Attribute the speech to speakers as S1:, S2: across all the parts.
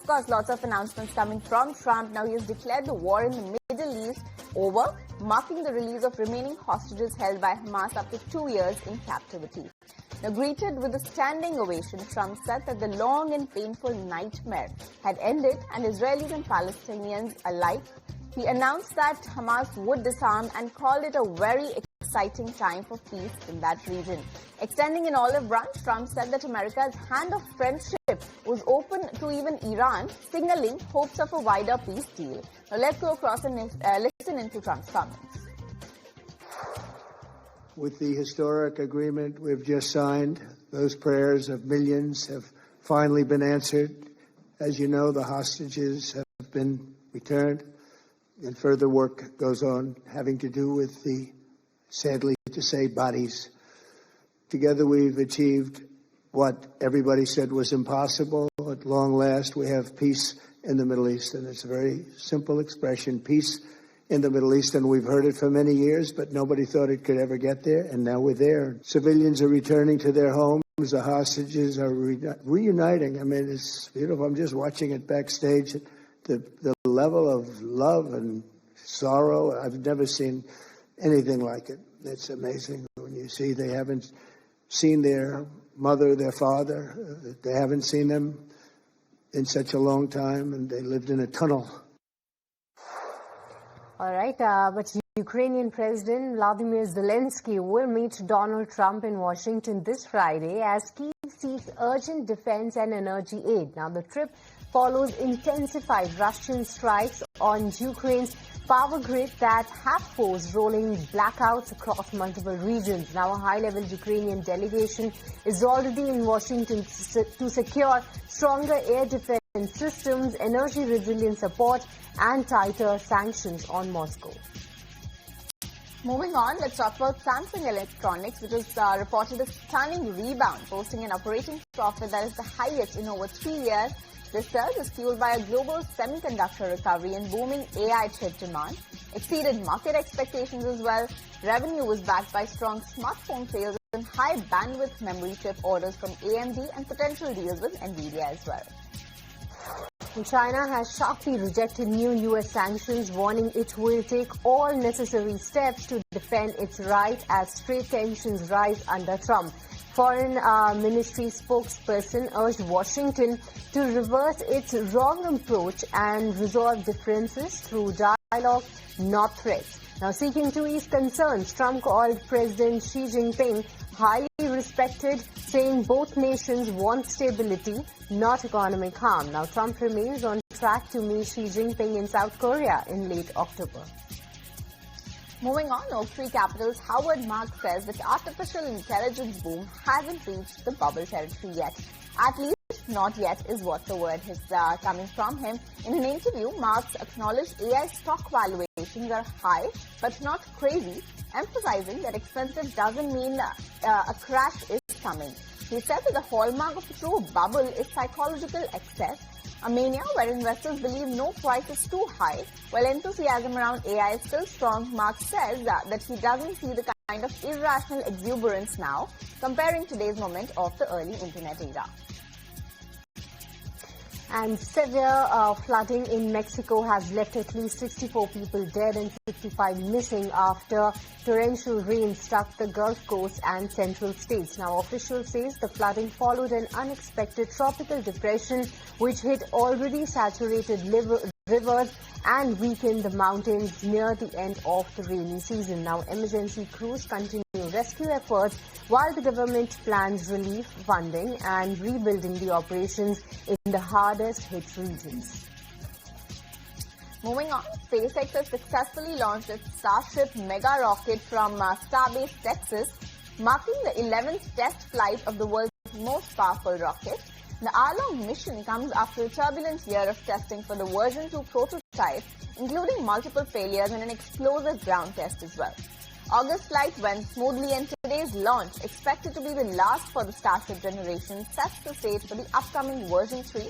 S1: course, lots of announcements coming from Trump. Now he has declared the war in the Middle East over, marking the release of remaining hostages held by Hamas after 2 years in captivity. Now greeted with a standing ovation, Trump said that the long and painful nightmare had ended and Israelis and Palestinians alike. He announced that Hamas would disarm and called it a very exciting time for peace in that region. Extending an olive branch, Trump said that America's hand of friendship was open to even Iran, signaling hopes of a wider peace deal. Now let's go across and listen into Trump's comments.
S2: With the historic agreement we've just signed, those prayers of millions have finally been answered. As you know, the hostages have been returned, and further work goes on having to do with the, sadly to say, bodies. Together we've achieved what everybody said was impossible. At long last, we have peace in the Middle East, and it's a very simple expression, peace in the Middle East, and we've heard it for many years, but nobody thought it could ever get there, and now we're there. Civilians are returning to their homes. The hostages are reuniting. I mean, it's beautiful. I'm just watching it backstage. The level of love and sorrow, I've never seen anything like it. It's amazing when you see they haven't seen their mother, their father. They haven't seen them in such a long time, and they lived in a tunnel.
S3: All right, but Ukrainian President Vladimir Zelensky will meet Donald Trump in Washington this Friday as Kyiv seeks urgent defense and energy aid. Now, the trip follows intensified Russian strikes on Ukraine's power grid that have forced rolling blackouts across multiple regions. Now, a high-level Ukrainian delegation is already in Washington to secure stronger air defense systems, energy resilience support, and tighter sanctions on Moscow.
S1: Moving on, let's talk about Samsung Electronics, which has reported a stunning rebound, posting an operating profit that is the highest in over 3 years. This surge is fueled by a global semiconductor recovery and booming AI chip demand. Exceeded market expectations as well. Revenue was backed by strong smartphone sales and high bandwidth memory chip orders from AMD and potential deals with Nvidia as well.
S3: China has sharply rejected new U.S. sanctions, warning it will take all necessary steps to defend its right as trade tensions rise under Trump. Foreign Ministry spokesperson urged Washington to reverse its wrong approach and resolve differences through dialogue, not threats. Now, seeking to ease concerns, Trump called President Xi Jinping highly respected, saying both nations want stability, not economic harm. Now, Trump remains on track to meet Xi Jinping in South Korea in late October.
S1: Moving on, Oak Tree Capital's Howard Marks says that artificial intelligence boom hasn't reached the bubble territory yet. At least not yet is what the word is coming from him. In an interview, Marks acknowledged AI stock valuations are high but not crazy, emphasizing that expensive doesn't mean a crash is coming. He said that the hallmark of a true bubble is psychological excess, a mania where investors believe no price is too high. While enthusiasm around AI is still strong, Marks says that he doesn't see the kind of irrational exuberance now, comparing today's moment of the early internet era.
S3: And severe flooding in Mexico has left at least 64 people dead and 55 missing after torrential rain struck the Gulf Coast and central states. Now, officials say the flooding followed an unexpected tropical depression which hit already saturated rivers and weakened the mountains near the end of the rainy season. Now, emergency crews continue rescue efforts while the government plans relief funding and rebuilding the operations in the hardest hit regions.
S1: Moving on, SpaceX has successfully launched its Starship mega rocket from Starbase, Texas, marking the 11th test flight of the world's most powerful rocket. The hour-long mission comes after a turbulent year of testing for the version 2 prototype, including multiple failures and an explosive ground test as well. August flight went smoothly and today's launch, expected to be the last for the Starship generation, sets the stage for the upcoming version 3.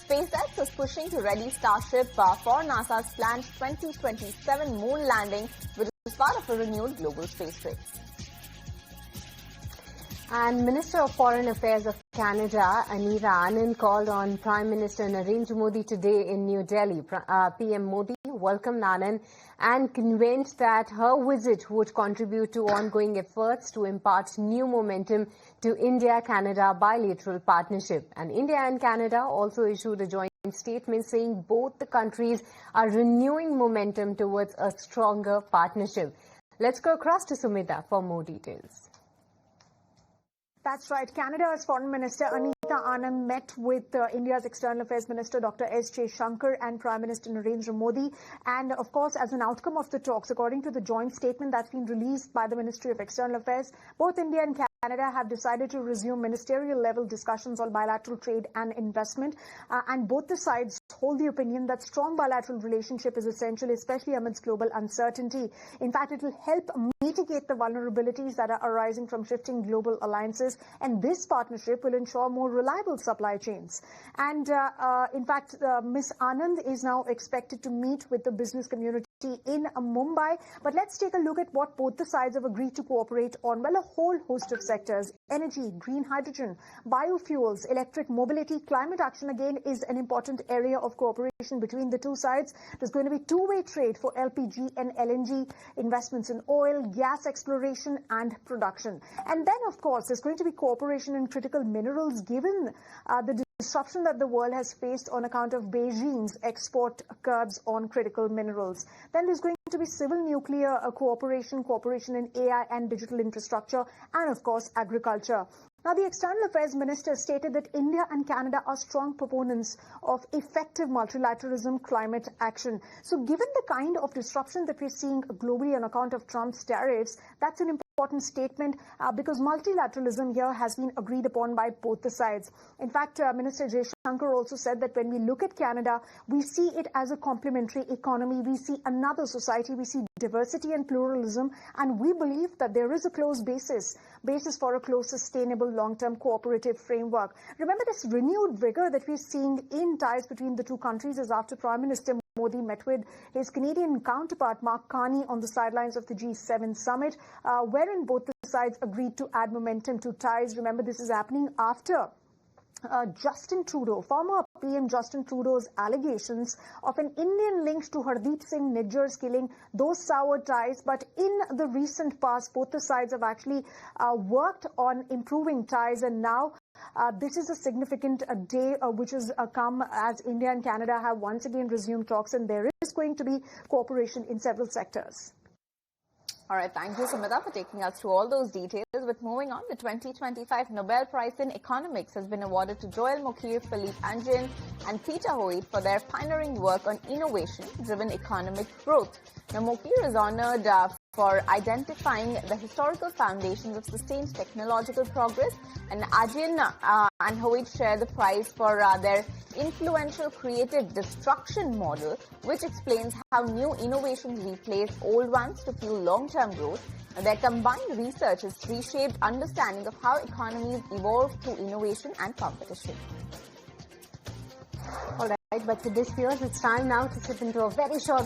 S1: SpaceX is pushing to ready Starship for NASA's planned 2027 moon landing, which is part of a renewed global space race.
S3: And Minister of Foreign Affairs of Canada, Anita Anand, called on Prime Minister Narendra Modi today in New Delhi. PM Modi welcomed Anand and convinced that her visit would contribute to ongoing efforts to impart new momentum to India-Canada bilateral partnership. And India and Canada also issued a joint statement saying both the countries are renewing momentum towards a stronger partnership. Let's go across to Sumita for more details.
S4: That's right. Canada's Foreign Minister Anita Anand met with India's External Affairs Minister Dr. S. Shankar and Prime Minister Narendra Modi. And of course, as an outcome of the talks, according to the joint statement that's been released by the Ministry of External Affairs, both India and Canada have decided to resume ministerial-level discussions on bilateral trade and investment. And both the sides hold the opinion that strong bilateral relationship is essential, especially amidst global uncertainty. In fact, it will help mitigate the vulnerabilities that are arising from shifting global alliances. And this partnership will ensure more reliable supply chains. And in fact, Ms. Anand is now expected to meet with the business community in Mumbai. But let's take a look at what both the sides have agreed to cooperate on. Well, a whole host of sectors: energy, green hydrogen, biofuels, electric mobility. Climate action, again, is an important area of cooperation between the two sides. There's going to be two-way trade for LPG and LNG, investments in oil, gas exploration and production. And then, of course, there's going to be cooperation in critical minerals, given the disruption that the world has faced on account of Beijing's export curbs on critical minerals. Then there's going to be civil nuclear cooperation in AI and digital infrastructure, and of course agriculture. Now, the External Affairs Minister stated that India and Canada are strong proponents of effective multilateralism climate action. So given the kind of disruption that we're seeing globally on account of Trump's tariffs, that's an important statement because multilateralism here has been agreed upon by both the sides. In fact, Minister Shankar also said that when we look at Canada, we see it as a complementary economy. We see another society. We see diversity and pluralism, and we believe that there is a close basis for a close, sustainable, long-term cooperative framework. Remember, this renewed vigor that we're seeing in ties between the two countries is after Prime Minister Modi met with his Canadian counterpart Mark Carney on the sidelines of the G7 summit, wherein both the sides agreed to add momentum to ties. Remember, this is happening after Justin Trudeau, former PM Justin Trudeau's allegations of an Indian link to Hardeep Singh Nijjar's killing, those soured ties. But in the recent past, both the sides have actually worked on improving ties, and now this is a significant day which has come as India and Canada have once again resumed talks, and there is going to be cooperation in several sectors.
S1: All right, thank you, Sumita, for taking us through all those details. But moving on, the 2025 Nobel Prize in Economics has been awarded to Joel Mokyr, Philippe Angin and Peter Hoyt for their pioneering work on innovation-driven economic growth. Now, Mokyr is honored for identifying the historical foundations of sustained technological progress, and Angin and Hoyt share the prize for their influential creative destruction model, which explains how new innovations replace old ones to fuel long-term growth. Their combined research has reshaped understanding of how economies evolve through innovation and competition.
S3: All right, but to this, viewers, it's time now to slip into a very short